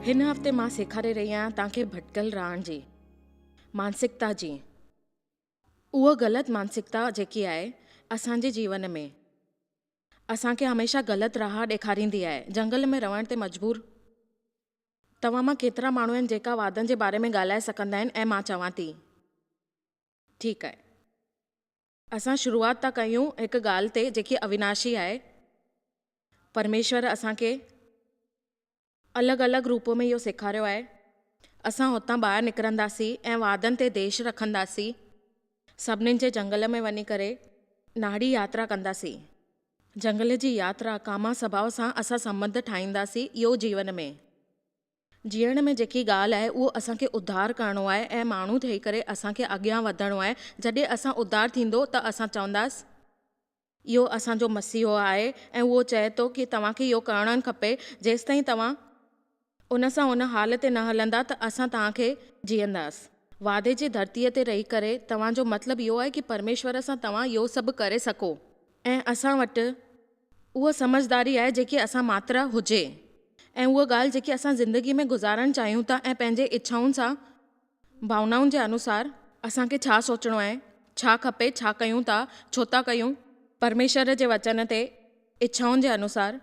हिन हफ़्ते मां सेखारे रही आहियां तव्हांखे भटकल रहण जी मानसिकता जी। उहा ग़लति मानसिकता जेकी आहे असांजे जीवन में असांखे हमेशह ग़लति राह ॾेखारींदी आहे, जंगल में रहण ते मजबूर। तव्हां मां केतिरा माण्हू आहिनि जेका वादनि जे बारे में ॻाल्हाए सघंदा आहिनि ऐं मां चवां थी ठीकु आहे। असां शुरूआति था कयूं हिकु ॻाल्हि ते जेकी अविनाशी आहे। परमेश्वर असांखे अलॻि अलॻि रूप में इहो सेखारियो आहे। असां हुतां ॿाहिरि निकिरंदासीं ऐं वादनि ते देश रखंदासीं। सभिनीनि जे जंगल में वञी करे नाड़ी यात्रा कंदासीं। जंगल जी यात्रा कामा स्वभाव सां असां संबंध ठाहींदासीं। इहो जीवन में जीअण में जेकी ॻाल्हि आहे उहो असांखे उद्धार करिणो आहे ऐं माण्हू ठही करे असांखे अॻियां वधणो आहे। जॾहिं असां उद्धार थींदो त असां चवंदासीं इहो असांजो मसीहो आहे ऐं उहो चए थो कि तव्हांखे इहो करणु खपे। जेसिताईं तव्हां उन सां उन हाल ते न हलंदा त असां तव्हांखे जीअंदासीं। वादे जी धरतीअ ते रही करे तव्हांजो मतिलबु इहो आहे कि परमेश्वर सां तव्हां इहो सभु करे सघो ऐं असां वटि उहा समझदारी आहे जेकी असां मात्रा हुजे ऐं उहा ॻाल्हि जेकी असां ज़िंदगी में गुज़ारणु चाहियूं था ऐं पंहिंजे इच्छाउनि सां भावनाउनि जे अनुसार असांखे छा सोचणो आहे, छा खपे, छा कयूं था, छो था कयूं। परमेश्वर जे वचन ते इच्छाउनि जे अनुसार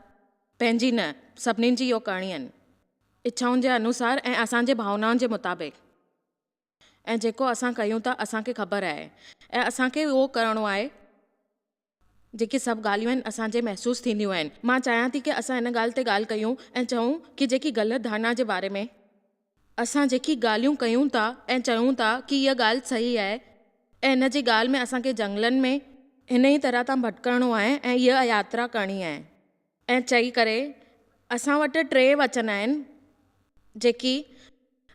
पंहिंजी न सभिनीनि जी इहो करणी आहिनि, इच्छाउनि जे अनुसार ऐं असांजे भावनाउनि जे मुताबिक़। ऐं जेको असां कयूं था असांखे ख़बर आहे ऐं असांखे उहो करिणो आहे जेकी सभु ॻाल्हियूं आहिनि असांजे महसूसु थींदियूं आहिनि। मां चाहियां थी कि असां हिन ॻाल्हि ते ॻाल्हि कयूं ऐं चऊं कि जेकी ग़लति धारणा जे बारे में असां जेकी ॻाल्हियूं कयूं था ऐं चयूं था कि इहा ॻाल्हि सही आहे ऐं इन जी ॻाल्हि में असांखे जंगलनि में हिन ई तरह सां भटकणो आहे ऐं इहा यात्रा करणी आहे। ऐं चई करे असां वटि 3 वचन आहिनि जेकी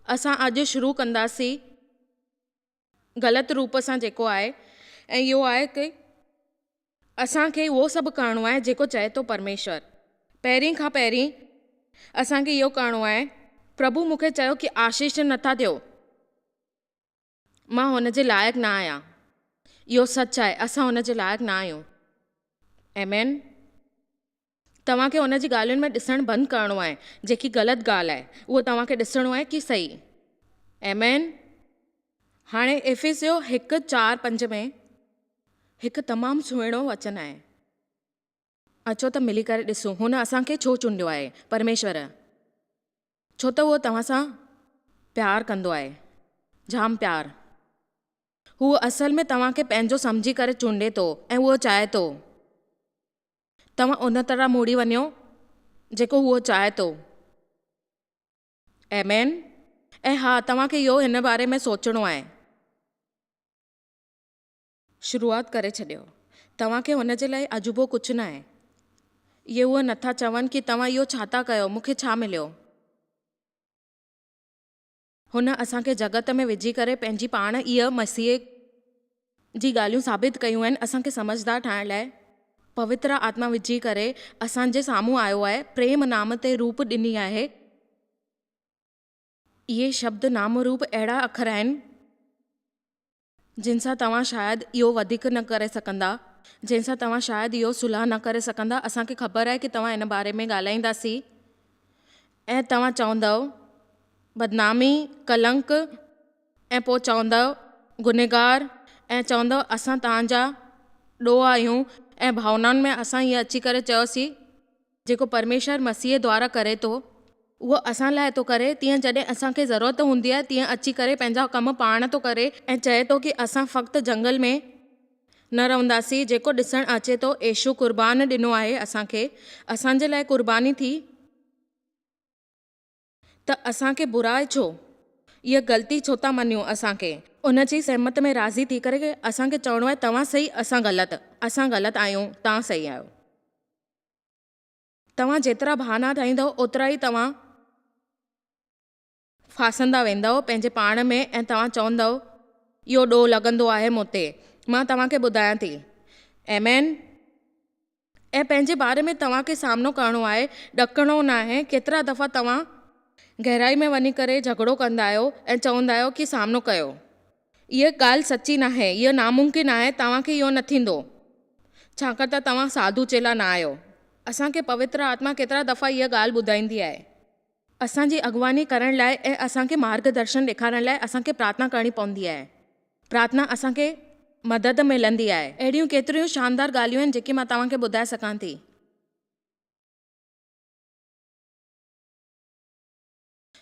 असां अॼु शुरू कंदासीं ग़लति रूप सां जेको आहे। ऐं इहो आहे कि असांखे उहो सभु करिणो आहे जेको चए थो परमेश्वर। पहिरीं खां पहिरीं असांखे इहो करिणो आहे, प्रभु मूंखे चयो कि आशीष नथा ॾियो, मां हुन जे लाइक़ु न आहियां। इहो सच आहे, असां हुन जे लाइक़ु न आहियूं। आमेन। तव्हांखे हुन जी ॻाल्हियुनि में ॾिसणु बंदि करिणो आहे। जेकी ग़लति ॻाल्हि आहे उहो तव्हांखे ॾिसणो आहे कि सही। आमेन। हाणे इफिसियो 1:4-5 में हिकु तमामु सुहिणो वचन आहे। अचो त मिली करे ॾिसूं हुन असांखे छो चूंडियो आहे परमेश्वर। छो त उहो तव्हां सां प्यारु कंदो आहे, जाम प्यारु। हू असल में तव्हांखे पंहिंजो सम्झी करे चूंडे थो ऐं उहो चाहे थो तव्हां उन तरह मुड़ी वञो जेको उहो चाहे थो। आमेन। ऐं हा, तव्हांखे इहो हिन बारे में सोचणो आहे। शुरूआति करे छॾियो। तव्हांखे हुन जे लाइ अजूबो कुझु न आहे। इहे उहे नथा चवनि कि तव्हां इहो छा था कयो, मूंखे छा मिलियो। हुन असांखे जगत में विझी करे पंहिंजी पाण इहा मसीह जी ॻाल्हियूं साबित कयूं आहिनि असांखे समझदार ठाहिण लाइ। पवित्र आत्मा विझी करे असांजे साम्हूं आयो आहे, प्रेम नाम ते रूप ॾिनी आहे। इहे शब्द नाम रूप अहिड़ा अखर आहिनि जिन सां तव्हां शायदि इहो वधीक न करे सघंदा, जिन सां तव्हां शायदि इहो सुलह न करे सघंदा। असांखे ख़बर आहे कि तव्हां हिन बारे में ॻाल्हाईंदासीं ऐं तव्हां चवंदव बदनामी, कलंक, ऐं पोइ चवंदव गुनहगार, ऐं चवंदव असां तव्हांजा ॾोह आहियूं। ऐं भावनाउनि में असां हीअ अची करे चयोसीं जेको परमेश्वर मसीह द्वारा करे थो उहो असां लाइ थो करे। तीअं जॾहिं असांखे ज़रूरत हूंदी आहे तीअं अची करे पंहिंजा कम पाण थो करे ऐं चए थो कि असां फ़क़्तु जंगल में न रहंदासीं। जेको ॾिसणु अचे थो येशू क़ुर्बान ॾिनो आहे असांखे, असांजे लाइ क़ुर्बानी थी, त असांखे बुराई छो, इहा ग़लती छो था मञूं। असांखे उन जी सहमत में राज़ी थी करे असांखे चवणो आहे तव्हां सही, असां ग़लति आहियूं, तव्हां सही आहियो। तव्हां जेतिरा बहाना ठाहींदव ओतिरा ई तव्हां फासंदा वेंदव पंहिंजे पाण में ऐं तव्हां चवंदव इहो ॾोह लॻंदो आहे मूं ते। मां तव्हांखे ॿुधायां थी। आमेन। ऐं पंहिंजे बारे में तव्हांखे सामनो करिणो आहे, ॾकणो न आहे। केतिरा दफ़ा तव्हां गहराई में वञी करे झगड़ो कंदा आहियो ऐं चवंदा आहियो कि सामनो कयो। इहा ॻाल्हि सची न आहे, इहा नामुमकिन आहे, तव्हांखे इहो न थींदो छाकाणि त तव्हां साधू चेला न आहियो। असांखे पवित्र आत्मा केतिरा दफ़ा इहा ॻाल्हि ॿुधाईंदी आहे। असांजी अॻुवानी करण लाइ ऐं असांखे मार्गदर्शन ॾेखारण लाइ असांखे प्रार्थना करणी पवंदी आहे। प्रार्थना असांखे मदद मिलंदी आहे। अहिड़ियूं केतिरियूं शानदार ॻाल्हियूं आहिनि जेकी मां तव्हांखे ॿुधाए सघां थी।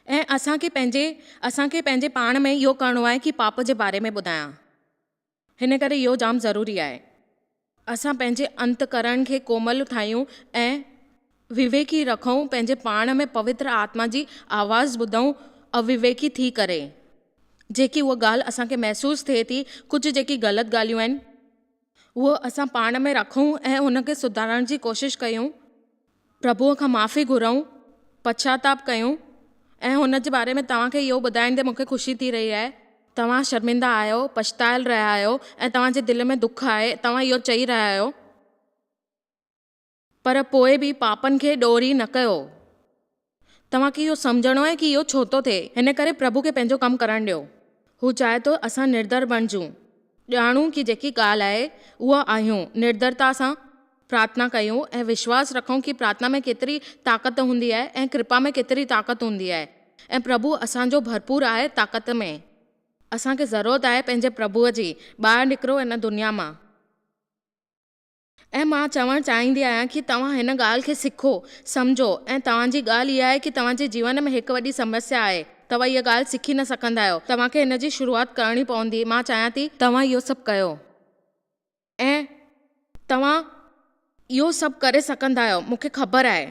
ऐं असांखे पंहिंजे पाण में इहो करिणो आहे कि पाप जे बारे में ॿुधायां। हिन करे इहो जाम ज़रूरी आहे। असां पंहिंजे अंतकरण खे कोमल ठाहियूं ऐं विवेकी रखूं, पंहिंजे पाण में पवित्र आत्मा जी आवाज़ ॿुधूं अविवेकी थी करे। जेकी उहा ॻाल्हि असांखे महसूसु थिए थी, कुझु जेकी ग़लति ॻाल्हियूं आहिनि उहो असां पाण में रखूं ऐं हुनखे सुधारण जी कोशिशि कयूं, प्रभुअ खां माफ़ी घुरूं, पश्चाताप कयूं। ऐं हुन जे बारे में तव्हांखे इहो ॿुधाईंदे मूंखे ख़ुशी थी रही आहे। तव्हां शर्मिंदा आहियो, पछतायल रहिया आहियो ऐं तव्हांजे दिलि में दुख आहे, तव्हां इहो चई रहिया आहियो, पर पोइ बि पापनि खे ॾोरी न कयो। तव्हांखे इहो सम्झणो आहे कि इहो छो थो थिए। हिन करे प्रभु खे पंहिंजो कमु करणु ॾियो। हू चाहे थो असां निर्धर बणिजूं, ॼाणूं कि जेकी ॻाल्हि आहे उहा आहियूं, निर्धरता सां प्रार्थना कयूं ऐं विश्वास रखूं कि प्रार्थना में केतिरी ताक़त हूंदी आहे ऐं कृपा में केतिरी ताक़त हूंदी आहे। ऐं प्रभु असांजो भरपूर आहे ताक़त में। असांखे ज़रूरत आहे पंहिंजे प्रभुअ जी। ॿाहिरि निकिरो हिन दुनिया मां। ऐं मां चवणु चाहींदी आहियां कि तव्हां हिन ॻाल्हि खे सिखो, सम्झो। ऐं तव्हांजी ॻाल्हि इहा आहे कि तव्हांजे जीवन में हिकु वॾी समस्या आहे, तव्हां इहा ॻाल्हि सिखी न सघंदा आहियो, तव्हांखे हिन जी शुरूआति करणी पवंदी। मां चाहियां थी तव्हां इहो सभु कयो ऐं तव्हां इहो सभु करे सघंदा आहियो, मूंखे ख़बर आहे।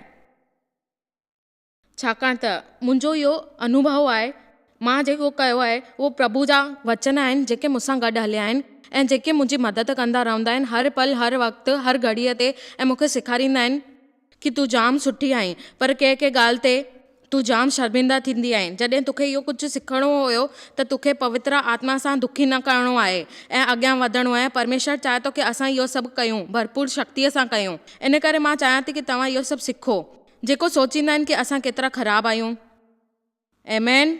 छाकाणि त मुंहिंजो इहो अनुभव आहे। मां जेको कयो आहे उहो प्रभु जा वचन आहिनि जेके मूंसां गॾु हलिया आहिनि ऐं जेके मुंहिंजी मदद कंदा रहंदा आहिनि हर पल, हर वक़्तु, हर घड़ीअ ते। ऐं मूंखे सेखारींदा आहिनि कि तूं जाम सुठी आहीं, पर कंहिं ॻाल्हि ते तूं जाम शर्मिंदा थींदी आहीं। जॾहिं तोखे इहो कुझु सिखणो हुयो त तोखे पवित्र आत्मा सां दुखी न करिणो आहे ऐं अॻियां वधणो आहे। परमेश्वर चाहे थो कि असां इहो सभु कयूं, भरपूर शक्तिअ सां कयूं। इन करे मां चाहियां थी कि तव्हां इहो सभु सिखो। जेको सोचींदा आहिनि कि असां केतिरा ख़राबु आहियूं। आमेन।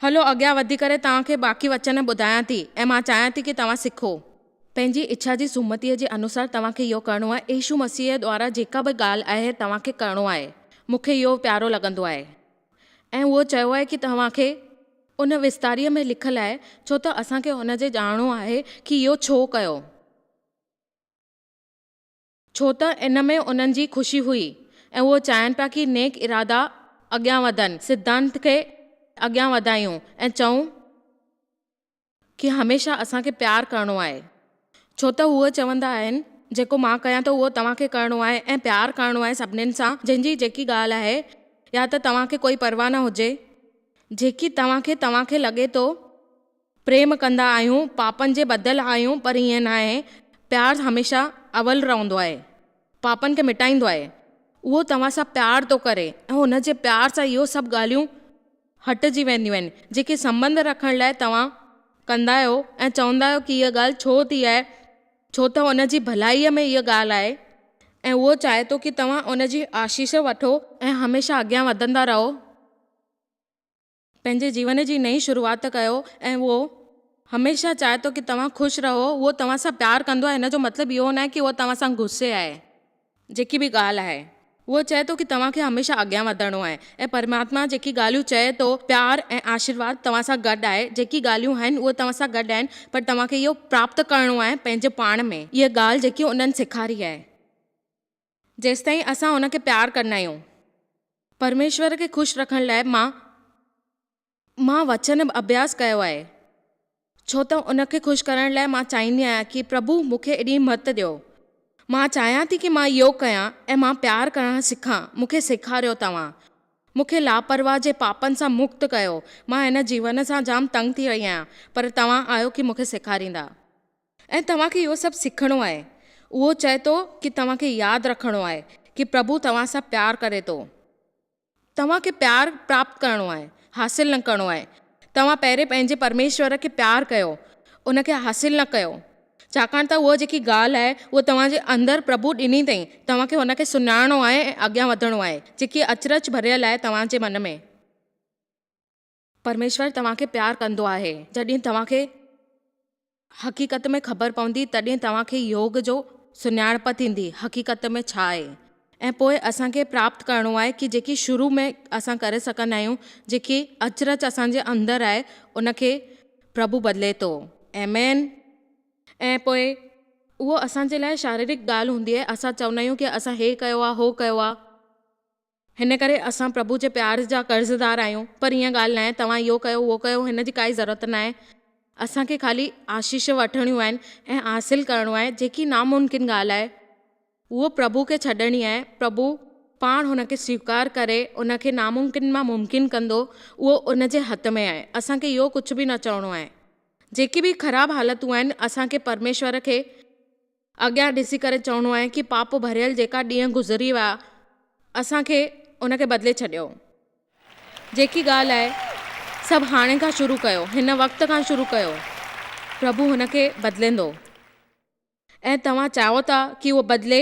हलो अॻियां वधी करे तव्हांखे बाक़ी वचन ॿुधायां थी ऐं मां चाहियां थी कि तव्हां सिखो। पंहिंजी इच्छा जी सुमतीअ जे अनुसार तव्हांखे इहो करिणो आहे। यीशु मसीह द्वारा जेका बि ॻाल्हि आहे तव्हांखे करिणो आहे। मूंखे इहो प्यारो लॻंदो आहे ऐं उहो चयो आहे कि तव्हांखे उन विस्तारीअ में लिखियलु आहे, छो त असांखे हुन जे ॼाणणो आहे कि इहो छो कयो, छो त इन में उन्हनि जी ख़ुशी हुई ऐं उहो चाहिनि पिया कि नेक इरादा अॻियां वधनि, सिद्धांत खे अॻियां वधायूं ऐं चऊं कि हमेशह असांखे प्यारु करिणो आहे। छो त उहे चवंदा आहिनि जेको मां कयां थो उहो तव्हांखे करिणो आहे ऐं प्यारु करिणो आहे सभिनीनि सां। जंहिंजी जेकी ॻाल्हि आहे या त तव्हांखे कोई परवाह न हुजे, जेकी तव्हांखे लॻे थो प्रेम कंदा आहियूं, पापनि जे बदियल आहियूं, पर ईअं न आहे। प्यारु हमेशह अवल रहंदो आहे, पापनि खे मिटाईंदो आहे। उहो तव्हां सां प्यारु थो करे ऐं हुन जे प्यार सां इहो सभु ॻाल्हियूं हटिजी वेंदियूं आहिनि जेके संबंध रखण लाइ तव्हां कंदा आहियो ऐं चवंदा आहियो कि इहा ॻाल्हि छो थी आहे, छो त हुन जी भलाईअ में इहा ॻाल्हि आहे ऐं उहो चाहे थो कि तव्हां उन जी आशीष वठो ऐं हमेशह अॻियां वधंदा रहो, पंहिंजे जीवन जी नई शुरूआति कयो ऐं उहो हमेशह चाहे थो कि तव्हां ख़ुशि रहो। उहो तव्हां सां प्यारु कंदो आहे। हिन जो मतिलबु इहो न आहे कि उहो तव्हां सां गुस्से आहे। जेकी बि ॻाल्हि आहे उहो चए थो कि तव्हांखे हमेशह अॻियां वधणो आहे ऐं परमात्मा जेकी ॻाल्हियूं चए थो, प्यारु ऐं आशीर्वाद तव्हां सां गॾु आहे। जेकी ॻाल्हियूं आहिनि उहे तव्हां सां गॾु आहिनि, पर तव्हांखे इहो प्राप्त करिणो आहे पंहिंजे पाण में। इहा ॻाल्हि जेकी उन्हनि सेखारी आहे, जेसिताईं असां उनखे प्यारु कंदा आहियूं। परमेश्वर खे ख़ुशि रखण लाइ मां वचन अभ्यास कयो आहे, छो त उनखे ख़ुशि करण लाइ मां चाहींदी आहियां कि प्रभु मूंखे एॾी हिमत ॾियो। मां चाहियां थी कि मां योग कयां ऐं मां प्यारु करणु सिखां। मूंखे सेखारियो तव्हां, मूंखे लापरवाह जे पापनि सां मुक्त कयो। मां हिन जीवन सां जाम तंग थी रही आहियां, पर तव्हां आयो कि मूंखे सेखारींदा ऐं तव्हांखे इहो सभु सिखणो आहे। उहो चए थो कि तव्हांखे यादि रखणो आहे कि प्रभु तव्हां सां प्यारु करे थो। तव्हांखे प्यारु प्राप्त करिणो आहे, हासिल न करिणो आहे। तव्हां पहिरें पंहिंजे परमेश्वर खे प्यारु कयो, उनखे हासिल न कयो, छाकाणि त उहा जेकी ॻाल्हि आहे उहा तव्हांजे अंदरि प्रभु ॾिनी अथई। तव्हांखे हुनखे सुञाणो आहे ऐं अॻियां वधणो आहे। जेकी अचरज भरियल आहे तव्हांजे मन में, परमेश्वर तव्हांखे प्यारु कंदो आहे। जॾहिं तव्हांखे हक़ीक़त में ख़बर पवंदी, तॾहिं तव्हांखे योग जो सुञाणप थींदी हक़ीक़त में छा आहे। ऐं पोइ असांखे प्राप्त करिणो आहे कि जेकी शुरू में असां करे सघंदा आहियूं, जेकी अचरज असांजे अंदरि आहे, उनखे प्रभु बदिले थो। आमेन। ऐं पोइ उहो असांजे लाइ शारीरिक ॻाल्हि हूंदी आहे। असां चवंदा आहियूं कि असां हे कयो आहे, हो कयो आहे, हिन करे असां प्रभु जे प्यार जा कर्ज़दार आहियूं। पर ईअं ॻाल्हि न आहे, तव्हां इहो कयो उहो कयो, हिन जी काई ज़रूरत न आहे। असांखे ख़ाली आशीष वठणियूं आहिनि ऐं हासिल करिणो आहे। जेकी नामुमकिन ॻाल्हि आहे उहो प्रभु खे छॾणी आहे। प्रभु पाण हुनखे स्वीकार करे उनखे नामुमकिन मां मुमकिन कंदो, उहो उनजे हथ में आहे। असांखे इहो कुझु बि न चवणो आहे। जेकी बि ख़राबु हालतूं आहिनि, असांखे परमेश्वर खे अॻियां ॾिसी करे चवणो आहे कि पाप भरियल जेका ॾींहं गुज़री विया, असांखे उनखे बदिले छॾियो। जेकी ॻाल्हि आहे सभु हाणे खां शुरू कयो, हिन वक़्त खां शुरू कयो, प्रभु हुनखे बदिलींदो। ऐं तव्हां चाहियो था कि उहो बदिले,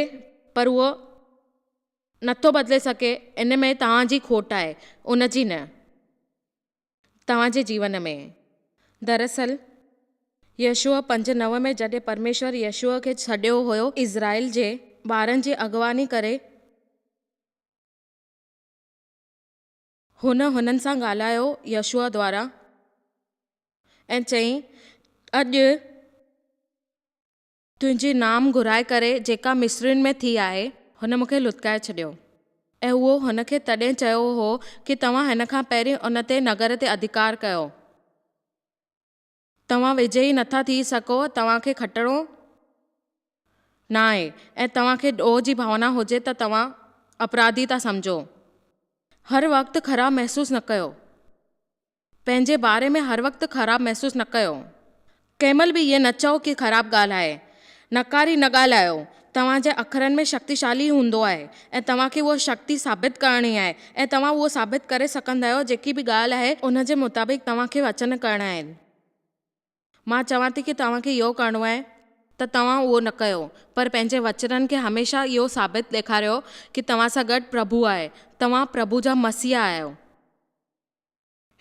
पर उहो नथो बदिले सघे। इन में तव्हांजी खोट आहे, उन जी न, तव्हांजे जीवन में। दरअसल यशूअ 5:9 में जॾहिं परमेश्वर यशूअ खे छॾियो हुयो इज़राइल जे ॿारनि जी अॻवानी करे, हुननि सां ॻाल्हायो यशूअ द्वारा ऐं चयईं, अॼु तुंहिंजी नाम घुराए करे जेका मिस्रियुनि में थी आहे, हुन मूंखे लुत्काए छॾियो। ऐं उहो हुनखे तॾहिं चयो हो कि तव्हां हिन खां पहिरीं उन ते नगर ते अधिकार कयो। तव्हां विजयी नथा थी सघो, तव्हांखे खटिणो न आहे। ऐं तव्हांखे ॾोह जी भावना हुजे त तव्हां अपराधी था सम्झो। हर वक़्तु ख़राबु महसूसु न कयो, पंहिंजे बारे में हर वक़्तु ख़राबु महसूसु न कयो। कंहिं महिल बि इहे न चओ कि ख़राबु ॻाल्हि आहे। नकारी न ॻाल्हायो। तव्हांजे अखरनि में शक्तिशाली हूंदो आहे ऐं तव्हांखे उहा शक्ति साबित करणी आहे। ऐं तव्हां उहो साबित करे सघंदा आहियो। जेकी बि ॻाल्हि आहे उन जे मुताबिक़ तव्हांखे वचन करणा आहिनि। मां चवां थी कि तव्हांखे इहो करिणो आहे त तव्हां उहो न कयो, पर पंहिंजे वचननि खे हमेशह इहो साबित ॾेखारियो कि तव्हां सां गॾु प्रभु आहे, तव्हां प्रभु जा मसीहा आहियो।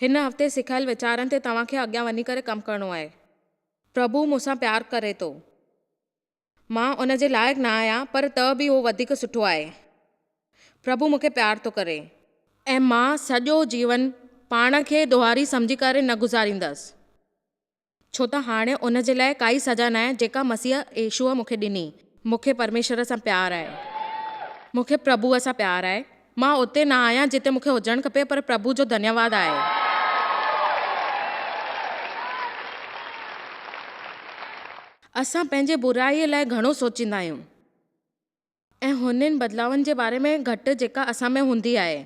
हिन हफ़्ते सिखियल वीचारनि ते तव्हांखे अॻियां वञी करे कमु करिणो आहे। प्रभु मूंसां प्यारु करे थो। मां उन जे लाइक़ु न आहियां, पर त बि उहो वधीक सुठो आहे। प्रभु मूंखे प्यारु थो करे ऐं मां सॼो जीवन पाण खे ॾोहारी सम्झी करे न गुज़ारींदसि, छो त हाणे उन जे लाइ काई सज़ा न आहे जेका मसीह यीशुअ मूंखे ॾिनी। मूंखे परमेश्वर सां प्यारु आहे, मूंखे प्रभुअ सां प्यारु आहे। मां उते न आहियां जिते मूंखे हुजणु खपे, पर प्रभु जो धन्यवाद आहे। असां पंहिंजे बुराईअ लाइ घणो सोचींदा आहियूं ऐं हुननि बदिलावनि जे बारे में घटि जेका असां में हूंदी आहे।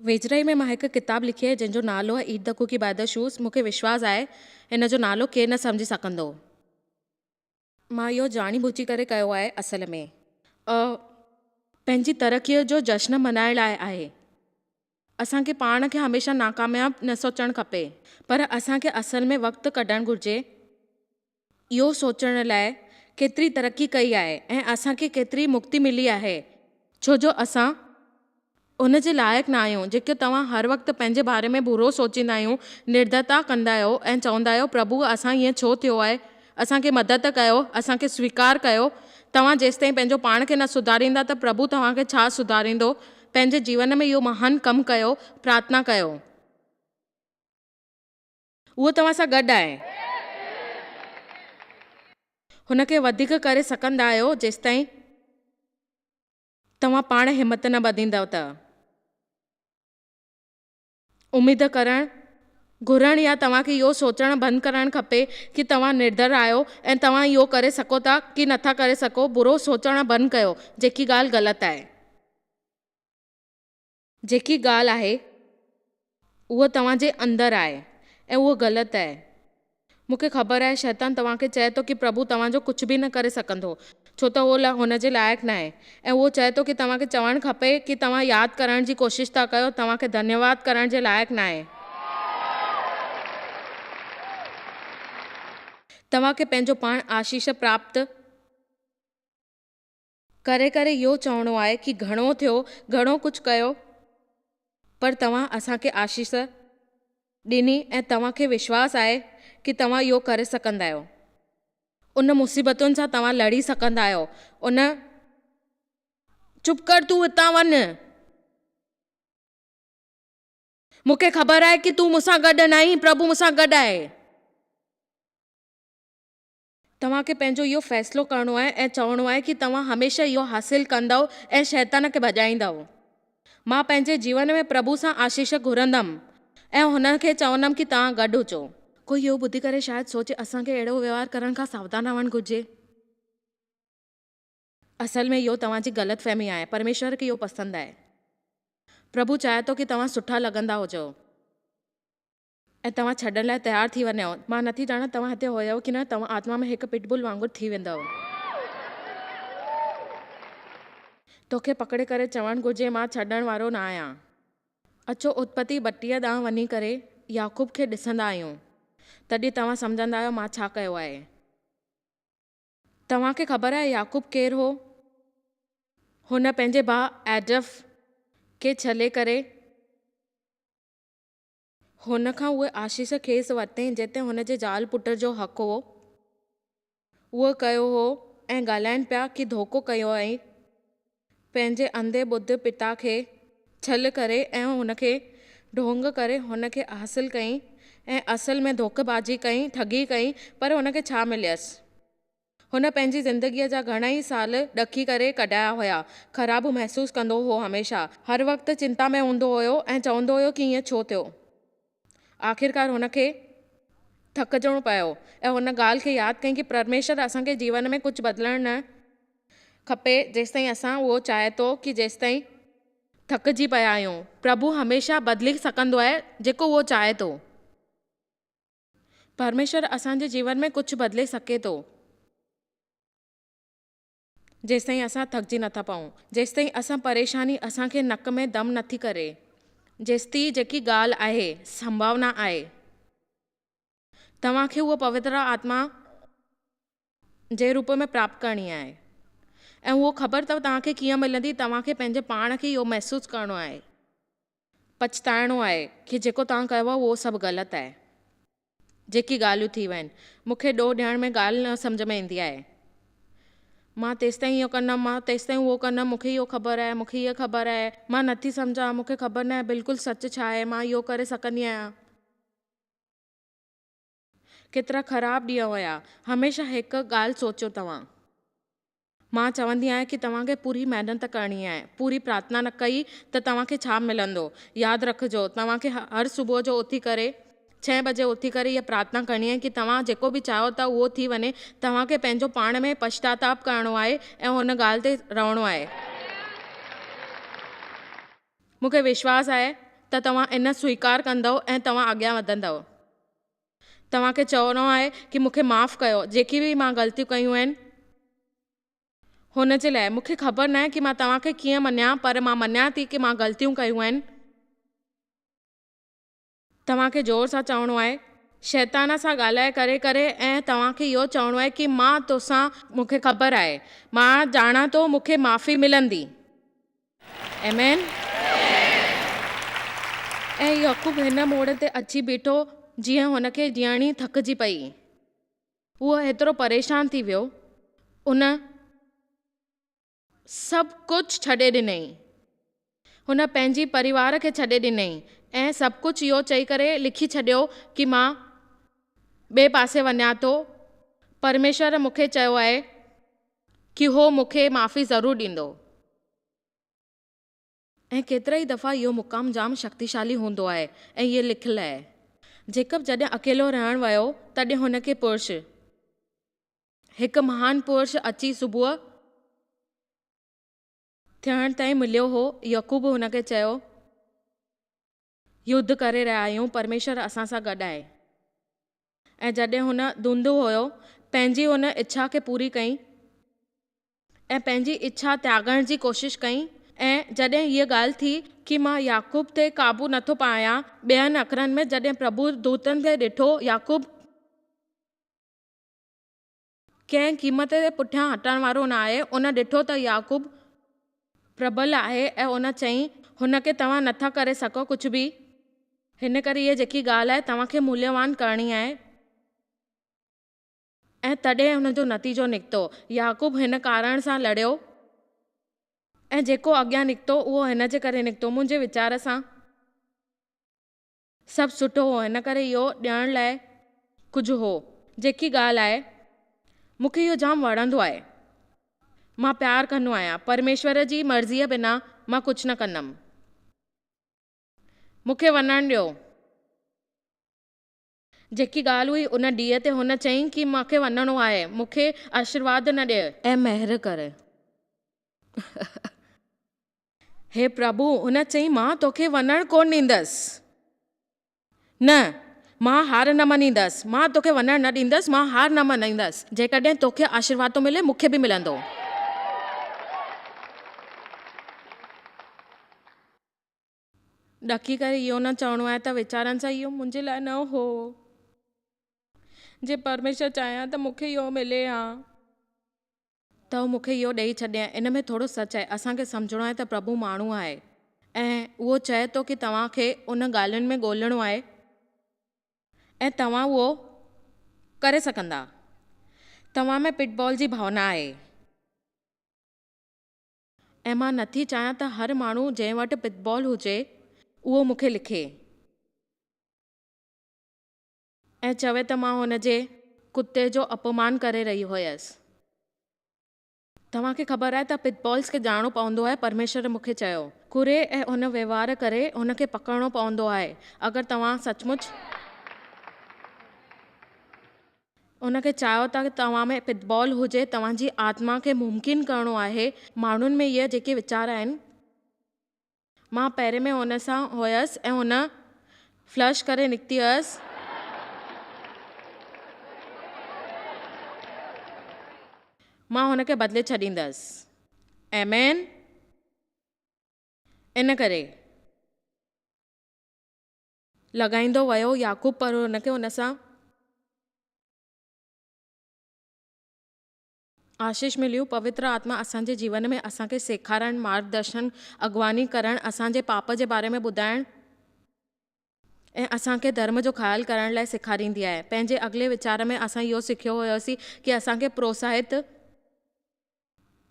वेझराई में मां हिकु किताबु लिखी आहे जंहिंजो नालो आहे eat the cookie by the shoes. मूंखे विश्वास आहे हिन जो नालो केरु न सम्झी सघंदो। मां इहो जाणी बुझी करे कयो आहे। असल में पंहिंजी तरक़ीअ जो जश्न मल्हाइण लाइ आहे। असांखे पाण खे हमेशह नाकामयाब न सोचणु खपे, पर असांखे असल में वक़्तु कढणु घुरिजे इहो सोचण लाइ केतिरी तरक़ी कई आहे ऐं असांखे केतिरी मुक्ति मिली आहे, छो जो असां उन जे लाइक़ु न आहियूं। जेके तव्हां हर वक़्तु पंहिंजे बारे में बुरो सोचींदा आहियूं, निर्दयता कंदा आहियो ऐं चवंदा आहियो प्रभु असां ईअं छो थियो आहे, असांखे मदद कयो, असांखे स्वीकार कयो। तव्हां जेसिताईं पंहिंजो पाण खे न सुधारींदा त प्रभु तव्हांखे छा सुधारींदो। पंहिंजे जीवन में इहो महान कमु कयो, प्रार्थना कयो, उहो तव्हां सां गॾु आहे। हुनखे वधीक करे सघंदा आहियो जेसिताईं तव्हां पाण हिमत न ॿधींदव। त उमेद करणु घुरणु या तव्हांखे इहो सोचणु बंदि करणु खपे कि तव्हां निर्धर आहियो ऐं तव्हां इहो करे सघो था कि नथा करे सघो। बुरो सोचणु बंदि कयो। जेकी ॻाल्हि ग़लति आहे, जेकी ॻाल्हि आहे उहो तव्हांजे अंदरि आहे ऐं उहो ग़लति आहे। मूंखे ख़बर आहे शैतान तव्हांखे चए थो कि प्रभु तव्हांजो कुझु बि न करे सघंदो, छो त उहो हुन जे लाइक़ु न आहे। ऐं उहो चए थो कि तव्हांखे चवणु खपे कि तव्हां यादि करण जी कोशिशि था कयो, तव्हांखे धन्यवाद करण जे लाइक़ु न आहे। तव्हांखे पंहिंजो पाण आशीष प्राप्त करे करे इहो चवणो आहे कि घणो थियो, घणो कुझु कयो, पर तव्हां असांखे आशीष ॾिनी ऐं तव्हांखे विश्वास आहे कि तव्हां इहो करे सघंदा आहियो। उन मुसीबतुनि सां तव्हां लड़ी सघंदा आहियो। चुप कर, तूं हितां वञ, मूंखे ख़बर आहे कि तूं मूंसां गॾु न आहीं, प्रभु मूंसां गॾु आहे। तव्हांखे पंहिंजो इहो फ़ैसिलो करिणो आहे ऐं चवणो आहे कि तव्हां हमेशह इहो हासिलु कंदव ऐं शैतान खे भॼाईंदव। मां पंहिंजे जीवन में प्रभु सां आशीष घुरंदमि ऐं हुनखे चवंदमि कि तव्हां गॾु हुजो। कोई इहो ॿुधी करे शायदि सोचे असांखे अहिड़ो व्यवहार करण खां सावधान रहणु घुरिजे। असल में इहो तव्हांजी ग़लतफ़हमी आहे। परमेश्वर खे इहो पसंदि आहे। प्रभु चाहे थो कि तव्हां सुठा लॻंदा हुजो ऐं तव्हां छॾण लाइ तयारु थी वञो। मां नथी ॼाणा तव्हां हिते हुयव कि न, तव्हां आत्मा में हिकु पिटबुल वांगुरु थी वेंदव। तोखे पकड़े करे चवणु घुरिजे, मां छॾण वारो न आहियां। अचो उत्पत्ति 32 ॾांहुं वञी करे याकूब खे ॾिसंदा आहियूं, तॾहिं तव्हां सम्झंदा आहियो मां छा कयो आहे। तव्हांखे ख़बर आहे याकूब केरु हो? हुन पंहिंजे भाउ एडफ खे छले करे हुन खां उहे आशीष खेसि वरितईं जिते हुन जे ज़ाल पुट जो हक़ हो। उहो कयो हो ऐं ॻाल्हाइनि पिया कि धोखो कयो ऐं पंहिंजे अंधे ॿुध पिता खे छल करे ऐं हुनखे ढोंग करे हुनखे हासिलु कई ऐं असल में धोखेबाज़ी कई, ठगी कई, पर हुनखे छा मिलियसि? हुन पंहिंजी ज़िंदगीअ जा घणेई साल ॾकी करे कढाया हुया। ख़राबु महसूसु कंदो हो, हमेशह हर वक़्तु चिंता में हूंदो हुयो ऐं चवंदो हुयो कि ईअं छो थियो। आख़िरकार हुनखे थकिजणो पियो ऐं हुन ॻाल्हि खे यादि कई कि परमेश्वर असांखे जीवन में कुझु बदिलणु न खपे जेसिताईं असां उहो चाहे थो कि जेसिताईं थकिजी पिया आहियूं। प्रभु हमेशह बदिली सघंदो आहे जेको उहो चाहे थो। परमेश्वर असांजे जीवन में कुझु बदिले सघे थो जेसिताईं असां थकिजी नथा पऊं, जेसिताईं असां परेशानी असांखे नक में दम नथी करे, जेसिताईं जेकी ॻाल्हि आहे, संभावना आहे, तव्हांखे उहा पवित्र आत्मा जे रूप में प्राप्त करणी आहे ऐं उहो ख़बर अथव तव्हांखे कीअं मिलंदी। तव्हांखे पंहिंजे पाण खे इहो महसूसु करिणो आहे, पछताइणो आहे कि जेको तव्हां कयो आहे उहो सभु ग़लति आहे। जेकी ॻाल्हियूं थी वियूं आहिनि, मूंखे ॾोह ॾियण में ॻाल्हि न सम्झ में ईंदी आहे। मां तेसिताईं इहो कंदमि, मां तेसिताईं उहो कंदमि, मूंखे इहो ख़बर आहे, मूंखे इहा ख़बर आहे, मां नथी सम्झां, मूंखे ख़बर न आहे बिल्कुलु सच छा आहे, मां इहो करे सघंदी आहियां। केतिरा ख़राबु ॾींहं हुया। हमेशह हिकु ॻाल्हि सोचियो तव्हां, मां चवंदी आहियां कि तव्हांखे पूरी महिनत करणी आहे। पूरी प्रार्थना न कई त तव्हांखे छा मिलंदो? यादि रखिजो, तव्हांखे हर सुबुह जो उथी करे 6 बजे उथी करे इहा प्रार्थना करणी आहे कि तव्हां जेको बि चाहियो था उहो थी वञे। तव्हांखे पंहिंजो पाण में पश्चाताप करिणो आहे ऐं हुन ॻाल्हि ते रहणो आहे। मूंखे विश्वास आहे त तव्हां इन स्वीकार कंदव ऐं तव्हां अॻियां वधंदव। तव्हांखे चवणो आहे कि मूंखे माफ़ु कयो, जेकी बि मां ग़लतियूं कयूं आहिनि हुन जे लाइ। मूंखे ख़बर न आहे कि मां तव्हांखे कीअं मञियां, पर मां मञियां थी कि मां ग़लतियूं कयूं आहिनि। तव्हांखे ज़ोर सां चवणो आहे, शैतान सां ॻाल्हाए करे करे ऐं तव्हांखे इहो चवणो आहे कि मां तोसां, मूंखे ख़बर आहे, मां ॼाणां थो मूंखे माफ़ी मिलंदी। आमीन। ऐं याकूब हिन मोड़ ते अची बीठो जीअं हुनखे ॼाणी थकिजी पई। उहो एतिरो परेशान थी वियो, उन सभु कुझु छॾे ॾिनई। हुन पंहिंजी परिवार खे छॾे ॾिनई ऐं सभु कुझु इहो चई करे लिखी छॾियो कि मां ॿिए पासे वञा थो। परमेश्वर मूंखे चयो आहे कि हो मूंखे माफ़ी ज़रूरु ॾींदो। ऐं केतिरा ई दफ़ा इहो मुक़ाम जाम शक्तिशाली हूंदो आहे ऐं इहे लिखियलु आहे। जेकब जॾहिं अकेलो रहणु वियो तॾहिं हुनखे पुरुष, हिकु महान पुरुष अची सुबुह थियण ताईं मिलियो हो। याकूब हुनखे चयो, युद्ध करे रहिया आहियूं, परमेश्वर असां सां गॾु आहे। ऐं जॾहिं हुन धुंध हुयो, पंहिंजी हुन इच्छा खे पूरी कई ऐं पंहिंजी इच्छा त्यागण जी कोशिशि कई। ऐं जॾहिं हीअ ॻाल्हि थी कि मां याकूब ते क़ाबू नथो पायां, ॿियनि अखरनि में जॾहिं प्रभु दूतनि खे ॾिठो याकूब कंहिं क़ीमत ते पुठियां हटण वारो न आहे, उन ॾिठो त याकूब प्रबल आहे ऐं उन चई हुनखे तव्हां नथा करे सघो कुझु बि। हिन करे इहा जेकी ॻाल्हि आहे तव्हांखे मूल्यवान करणी आहे। ऐं तॾहिं हुनजो नतीजो निकितो। याकूब हिन कारण सां लड़ियो ऐं जेको अॻियां निकितो उहो हिन जे करे निकितो। मुंहिंजे वीचार सां सभु सुठो हो, हिन करे इहो ॾियण लाइ कुझु हो। जेकी ॻाल्हि आहे, मूंखे इहो जाम वणंदो आहे। मां प्यारु कंदो आहियां, परमेश्वर जी मर्ज़ीअ बिना मां कुझु न कंदमि। मूंखे वञणु ॾियो। जेकी ॻाल्हि हुई उन ॾींहं ते हुन चयईं कि मूंखे वञिणो आहे, मूंखे आशीर्वाद न ॾिए ऐं महिर कर। हे प्रभु, हुन चयईं मां तोखे वञणु कोन ॾींदसि, न, मां हार न मञींदसि, मां तोखे वञणु न ॾींदसि, मां हार न मञींदसि। जेकॾहिं तोखे आशीर्वाद थो मिले, मूंखे बि मिलंदो। ॾकी करे इहो न चवणो आहे त वीचारनि सां इहो मुंहिंजे लाइ न हो। जे परमेश्वर चाहियां त मूंखे इहो मिले हा त मूंखे इहो ॾेई छॾियां। इन में थोरो सच आहे। असांखे सम्झणो आहे त प्रभु माण्हू आहे ऐं उहो चए थो कि तव्हांखे उन ॻाल्हियुनि में ॻोल्हणो आहे ऐं तव्हां उहो करे सघंदा। तव्हां में पिटबॉल जी भावना आहे ऐं मां नथी चाहियां त हर माण्हू जंहिं वटि पिटबॉल हुजे उहो मूंखे लिखे ऐं चवे त मां हुनजे कुते जो अपमान करे रही हुयसि। तव्हांखे ख़बर आहे त पिटबॉल्स खे ॼाणणो पवंदो आहे। परमेश्वर मूंखे चयो कुरे ऐं हुन व्यवहार करे हुनखे पकड़णो पवंदो आहे। अगरि तव्हां सचमुच उनखे चाहियो था कि तव्हां में पिटबॉल हुजे, तव्हांजी आत्मा खे मुमकिन करणो आहे। माण्हुनि में इहे जेके वीचार आहिनि, मां पहिरें में हुन सां हुयसि ऐं हुन फ्लश करे निकिती हुयसि। मां हुनखे बदिले छॾींदसि। आमेन। इन करे लॻाईंदो वियो याकूब, पर हुनखे हुन सां आशीष मिलियूं। पवित्र आत्मा असांजे जीवन में असांखे सेखारणु, मार्गदर्शन, अॻवानी करणु, असांजे पाप जे बारे में ॿुधाइणु ऐं असांखे धर्म जो ख़्यालु करण लाइ सेखारींदी आहे। पंहिंजे अॻिले वीचार में असां इहो सिखियो हुयोसीं कि असांखे प्रोत्साहित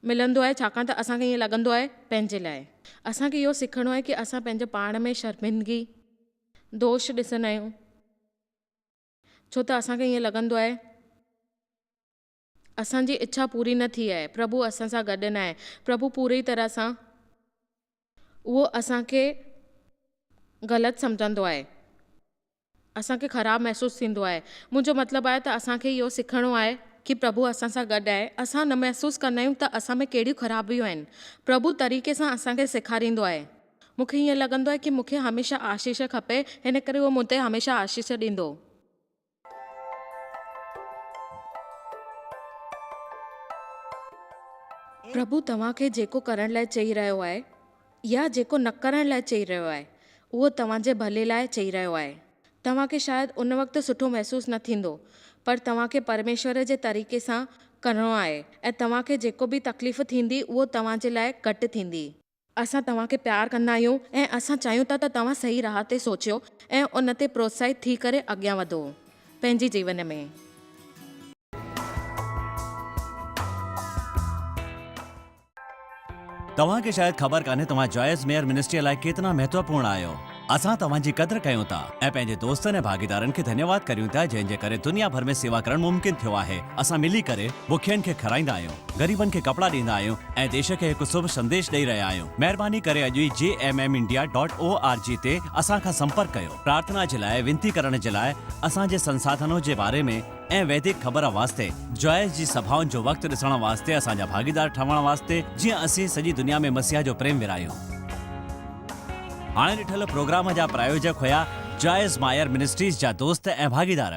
मिलंदो आहे, छाकाणि त असांखे ईअं लॻंदो आहे पंहिंजे लाइ। असांखे इहो सिखणो आहे कि असां पंहिंजे पाण में शर्मिंदगी, दोष ॾिसंदा आहियूं, छो त असांखे ईअं लॻंदो आहे असांजी इच्छा पूरी न थी आहे, प्रभु असां सां गॾु न आहे। प्रभु पूरी तरह सां उहो असांखे ग़लति सम्झंदो आहे, असांखे ख़राबु महसूसु थींदो आहे। मुंहिंजो मतिलबु आहे त असांखे इहो सिखणो आहे कि प्रभु असां सां गॾु आहे। असां न महसूसु कंदा आहियूं त असां में कहिड़ियूं ख़राबियूं आहिनि। प्रभु तरीक़े सां असांखे सेखारींदो आहे। मूंखे ईअं लॻंदो आहे कि मूंखे हमेशह आशीष खपे, हिन करे उहो मूं ते हमेशह आशीष ॾींदो। प्रभु तव्हांखे जेको करण लाइ चई रहियो आहे या जेको न करण लाइ चई रहियो आहे, उहो तव्हांजे भले लाइ चई रहियो आहे। तव्हांखे शायदि उन वक़्तु सुठो महसूसु न थींदो, पर तव्हांखे परमेश्वर जे तरीक़े सां करिणो आहे ऐं तव्हांखे जेको बि तकलीफ़ थींदी उहो तव्हांजे लाइ घटि थींदी। असां तव्हांखे प्यारु कंदा आहियूं ऐं असां चाहियूं था त तव्हां सही राह ते सोचियो ऐं उन ते प्रोत्साहित थी करे अॻियां वधो पंहिंजे जीवन में। तव्हांखे शायदि ख़बर कान्हे तव्हां जॉयस मेयर मिनिस्ट्री लाइ केतिरा महत्वपूर्ण आहियो। असां तव्हांजी क़दुरु कयूं था ऐं पंहिंजे दोस्तनि ऐं भागीदारनि खे धन्यवाद करियूं था, जंहिंजे करे दुनिया भर में सेवा करणु मुमकिन थियो आहे। असां मिली करे बुखियनि खे खाराईंदा आहियूं, ग़रीबनि खे कपिड़ा ॾींदा आहियूं ऐं देश खे हिकु शुभ संदेश ॾेई रहिया आहियूं। महिरबानी करे अॼु ई jmmindia.org ते असां खां संपर्क कयो। प्रार्थना जे लाइ, विनती करण जे लाइ, असांजे संसाधनों जे बारे में ऐं वैदिक ख़बर वास्ते, जॉयस जी सभाउनि जो वक़्तु ॾिसण वास्ते, असांजा भागीदार ठहण वास्ते, जीअं असीं सॼी दुनिया में मसीह जो प्रेम विरायूं। हाणे ॾिठल प्रोग्राम जा प्रायोजक हुया जॉयस मायर मिनिस्ट्रीज़ जा दोस्त ऐं भागीदार।